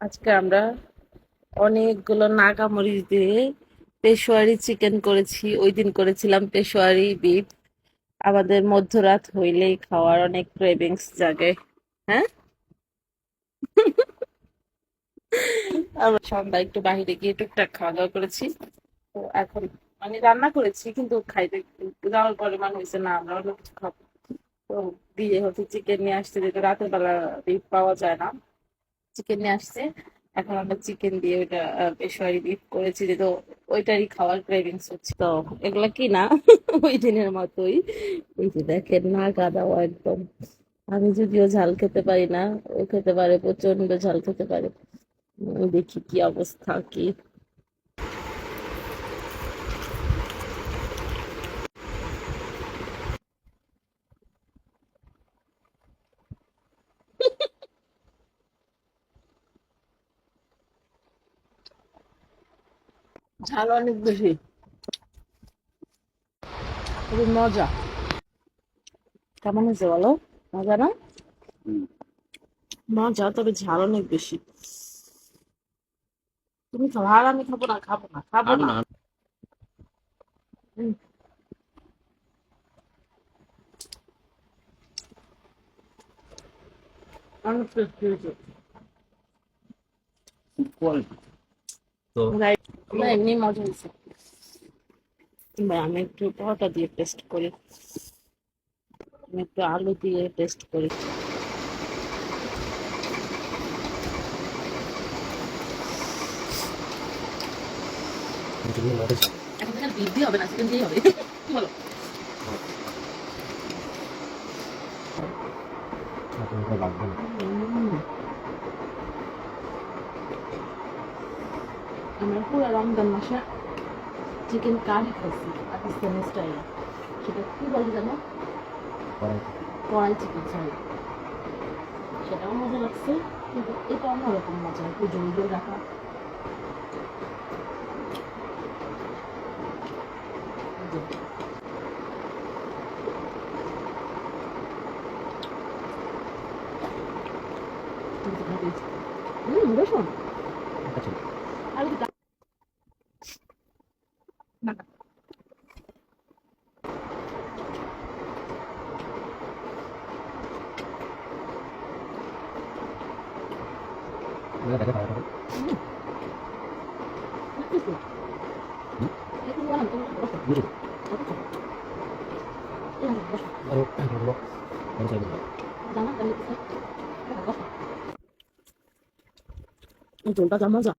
আজকে আমরা অনেকগুলো নাগা মরিচ দিয়ে পেশোয়ারি চিকেন করেছি। ওই দিন করেছিলাম পেশোয়ারি বিফ। আমাদের মধ্যরাত হইলেই খাওয়ার অনেক ক্রেভিংস জাগে। হ্যাঁ, আমরা সন্ধ্যা একটু বাইরে গিয়ে টুকটাক খাওয়া দাওয়া করেছি। তো এখন মানে রান্না করেছি, কিন্তু খাইতে যাওয়ার পরিমাণ হয়েছে না, আমরা অন্য কিছু খাবো। তো দিয়ে হচ্ছে চিকেন নিয়ে আসছে, যেহেতু রাতের বেলা বিফ পাওয়া যায় না, চিকেন নিয়ে আসছে। এখন আমরা চিকেন দিয়ে ওইটা পেশোয়ারি বিফ করেছি, যেহেতু ওইটারই খাওয়ার ক্রেভিংস হচ্ছে। তো এগুলা কি না ওই দিনের মতোই। এই যে দেখেন, না গাদাও একদম। আমি যদিও ঝাল খেতে পারি না, ও খেতে পারে, প্রচন্ড ঝাল খেতে পারে। দেখি কি অবস্থা কি। ঝাল অনেক বেশি, খুবই মজা। কেমন হয়েছে বলো? মজা না? মজা, তবে ঝাল অনেক বেশি। তুমি খাবো আর আমি খাবো না, খাবো না, খাবো না। হুম, অনেক টেস্টি হয়েছে। তো না, এমনি মজা হয়েছে। ভাই, আমি একটু পরোটা দিয়ে টেস্ট করি, আমি একটু আলু দিয়ে টেস্ট করি। এখন থেকে বিট দিয়ে হবে না, চিকেন দিয়ে হবে। কি বলো? উম, আমরা পুরো রমজান মাসে চিকেন কারি খাইছি পাকিস্তানি স্টাইলে। সেটা কি বলতে জানো? কড়াই চিকেন, সরি। সেটাও মজা লাগছে, কিন্তু এটা অন্যরকম মজা, একটু জল জল রাখা। রসুন আর না। ঝোলটা যা মজা।